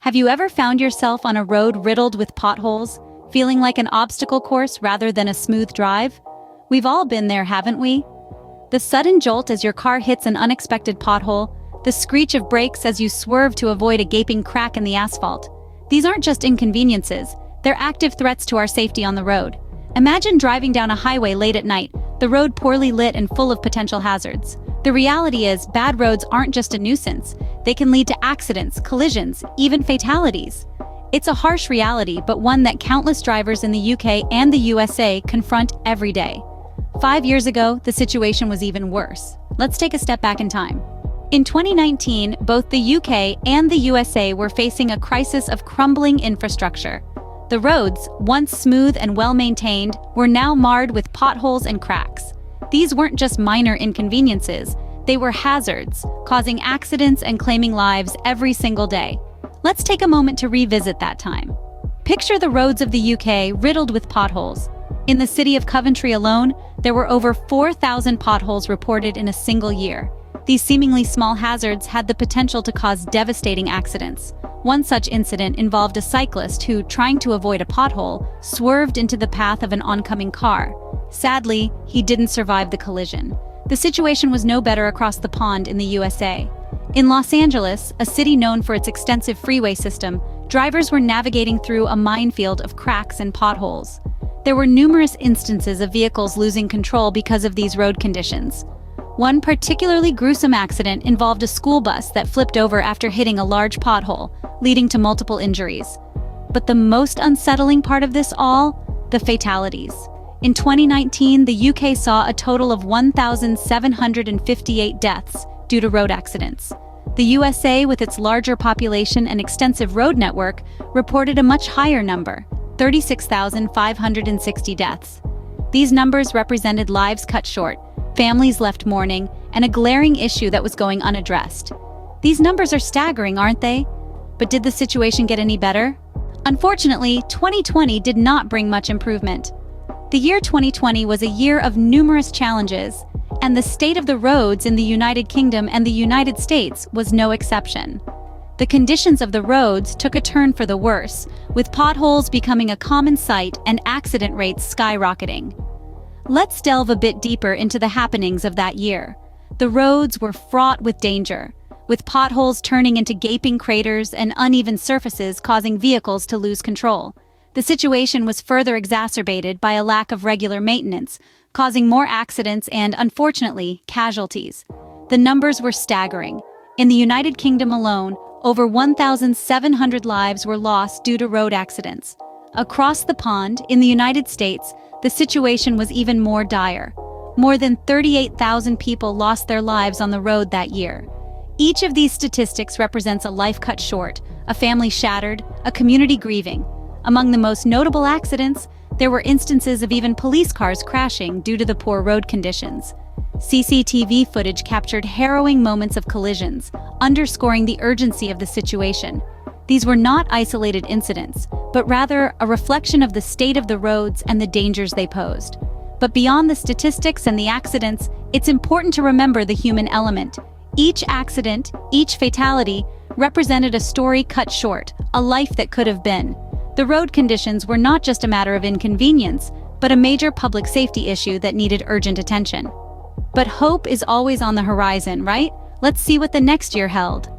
Have you ever found yourself on a road riddled with potholes, feeling like an obstacle course rather than a smooth drive? We've all been there, haven't we? The sudden jolt as your car hits an unexpected pothole, the screech of brakes as you swerve to avoid a gaping crack in the asphalt. These aren't just inconveniences, they're active threats to our safety on the road. Imagine driving down a highway late at night, the road poorly lit and full of potential hazards. The reality is, bad roads aren't just a nuisance. They can lead to accidents, collisions, even fatalities. It's a harsh reality, but one that countless drivers in the UK and the USA confront every day. 5 years ago, the situation was even worse. Let's take a step back in time. In 2019, both the UK and the USA were facing a crisis of crumbling infrastructure. The roads, once smooth and well-maintained, were now marred with potholes and cracks. These weren't just minor inconveniences, they were hazards, causing accidents and claiming lives every single day. Let's take a moment to revisit that time. Picture the roads of the UK riddled with potholes. In the city of Coventry alone, there were over 4,000 potholes reported in a single year. These seemingly small hazards had the potential to cause devastating accidents. One such incident involved a cyclist who, trying to avoid a pothole, swerved into the path of an oncoming car. Sadly, he didn't survive the collision. The situation was no better across the pond in the USA. In Los Angeles, a city known for its extensive freeway system, drivers were navigating through a minefield of cracks and potholes. There were numerous instances of vehicles losing control because of these road conditions. One particularly gruesome accident involved a school bus that flipped over after hitting a large pothole, leading to multiple injuries. But the most unsettling part of this all? The fatalities. In 2019, the UK saw a total of 1,758 deaths due to road accidents. The USA, with its larger population and extensive road network, reported a much higher number, 36,560 deaths. These numbers represented lives cut short, families left mourning, and a glaring issue that was going unaddressed. These numbers are staggering, aren't they? But did the situation get any better? Unfortunately, 2020 did not bring much improvement. The year 2020 was a year of numerous challenges, and the state of the roads in the United Kingdom and the United States was no exception. The conditions of the roads took a turn for the worse, with potholes becoming a common sight and accident rates skyrocketing. Let's delve a bit deeper into the happenings of that year. The roads were fraught with danger, with potholes turning into gaping craters and uneven surfaces causing vehicles to lose control. The situation was further exacerbated by a lack of regular maintenance, causing more accidents and, unfortunately, casualties. The numbers were staggering. In the United Kingdom alone, over 1,700 lives were lost due to road accidents. Across the pond, in the United States, the situation was even more dire. More than 38,000 people lost their lives on the road that year. Each of these statistics represents a life cut short, a family shattered, a community grieving. Among the most notable accidents, there were instances of even police cars crashing due to the poor road conditions. CCTV footage captured harrowing moments of collisions, underscoring the urgency of the situation. These were not isolated incidents, but rather a reflection of the state of the roads and the dangers they posed. But beyond the statistics and the accidents, it's important to remember the human element. Each accident, each fatality, represented a story cut short, a life that could have been. The road conditions were not just a matter of inconvenience, but a major public safety issue that needed urgent attention. But hope is always on the horizon, right? Let's see what the next year held.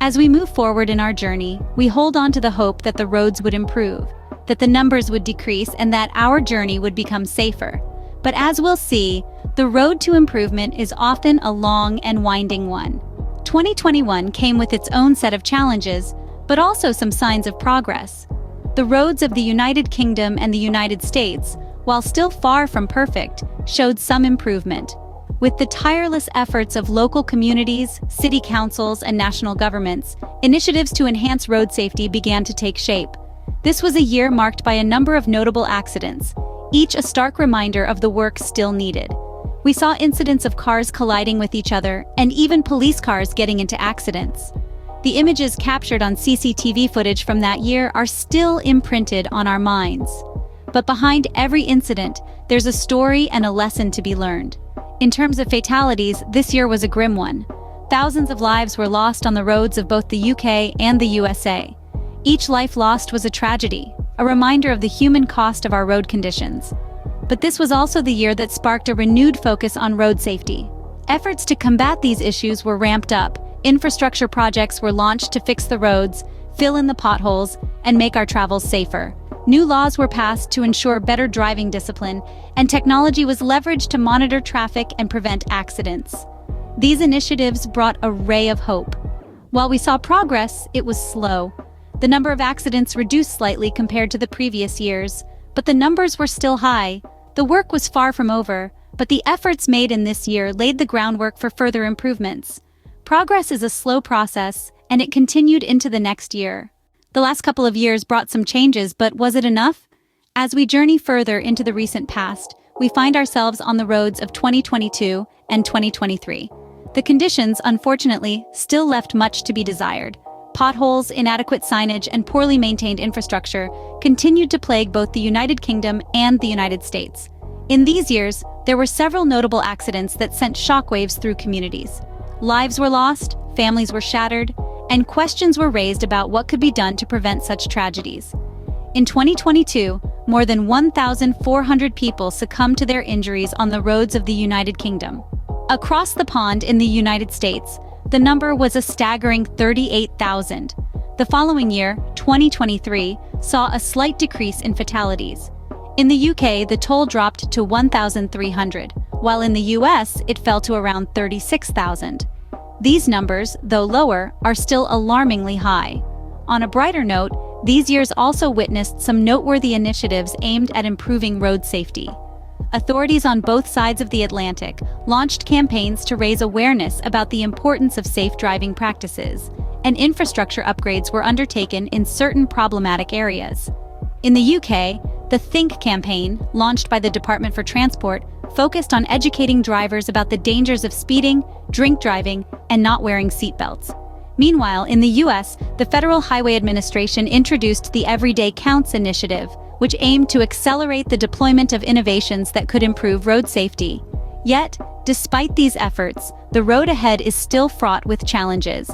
As we move forward in our journey, we hold on to the hope that the roads would improve, that the numbers would decrease, and that our journey would become safer. But as we'll see, the road to improvement is often a long and winding one. 2021 came with its own set of challenges, but also some signs of progress. The roads of the United Kingdom and the United States, while still far from perfect, showed some improvement. With the tireless efforts of local communities, city councils, and national governments, initiatives to enhance road safety began to take shape. This was a year marked by a number of notable accidents, each a stark reminder of the work still needed. We saw incidents of cars colliding with each other, and even police cars getting into accidents. The images captured on CCTV footage from that year are still imprinted on our minds. But behind every incident, there's a story and a lesson to be learned. In terms of fatalities, this year was a grim one. Thousands of lives were lost on the roads of both the UK and the USA. Each life lost was a tragedy, a reminder of the human cost of our road conditions. But this was also the year that sparked a renewed focus on road safety. Efforts to combat these issues were ramped up. Infrastructure projects were launched to fix the roads, fill in the potholes, and make our travels safer. New laws were passed to ensure better driving discipline, and technology was leveraged to monitor traffic and prevent accidents. These initiatives brought a ray of hope. While we saw progress, it was slow. The number of accidents reduced slightly compared to the previous years, but the numbers were still high. The work was far from over, but the efforts made in this year laid the groundwork for further improvements. Progress is a slow process, and it continued into the next year. The last couple of years brought some changes, but was it enough? As we journey further into the recent past, we find ourselves on the roads of 2022 and 2023. The conditions, unfortunately, still left much to be desired. Potholes, inadequate signage, and poorly maintained infrastructure continued to plague both the United Kingdom and the United States. In these years, there were several notable accidents that sent shockwaves through communities. Lives were lost, families were shattered, and questions were raised about what could be done to prevent such tragedies. In 2022, more than 1,400 people succumbed to their injuries on the roads of the United Kingdom. Across the pond in the United States, the number was a staggering 38,000. The following year, 2023, saw a slight decrease in fatalities. In the UK, the toll dropped to 1,300, while in the US, it fell to around 36,000. These numbers, though lower, are still alarmingly high. On a brighter note, these years also witnessed some noteworthy initiatives aimed at improving road safety. Authorities on both sides of the Atlantic launched campaigns to raise awareness about the importance of safe driving practices, and infrastructure upgrades were undertaken in certain problematic areas. In the UK, the Think campaign, launched by the Department for Transport, focused on educating drivers about the dangers of speeding, drink driving, and not wearing seatbelts. Meanwhile, in the US, the Federal Highway Administration introduced the Everyday Counts initiative, which aimed to accelerate the deployment of innovations that could improve road safety. Yet, despite these efforts, the road ahead is still fraught with challenges.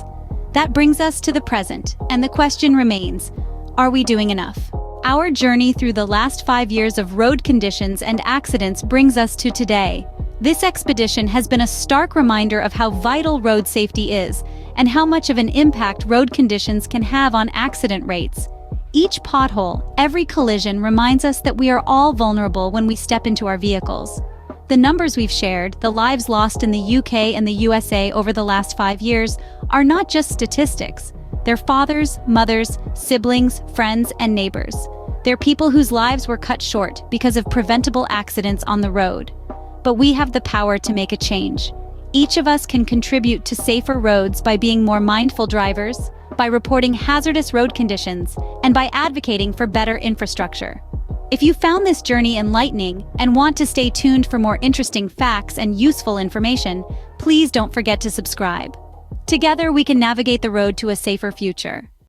That brings us to the present, and the question remains, are we doing enough? Our journey through the last 5 years of road conditions and accidents brings us to today. This expedition has been a stark reminder of how vital road safety is and how much of an impact road conditions can have on accident rates. Each pothole, every collision reminds us that we are all vulnerable when we step into our vehicles. The numbers we've shared, the lives lost in the UK and the USA over the last 5 years, are not just statistics. They're fathers, mothers, siblings, friends, and neighbors. They're people whose lives were cut short because of preventable accidents on the road. But we have the power to make a change. Each of us can contribute to safer roads by being more mindful drivers, by reporting hazardous road conditions, and by advocating for better infrastructure. If you found this journey enlightening and want to stay tuned for more interesting facts and useful information, please don't forget to subscribe. Together, we can navigate the road to a safer future.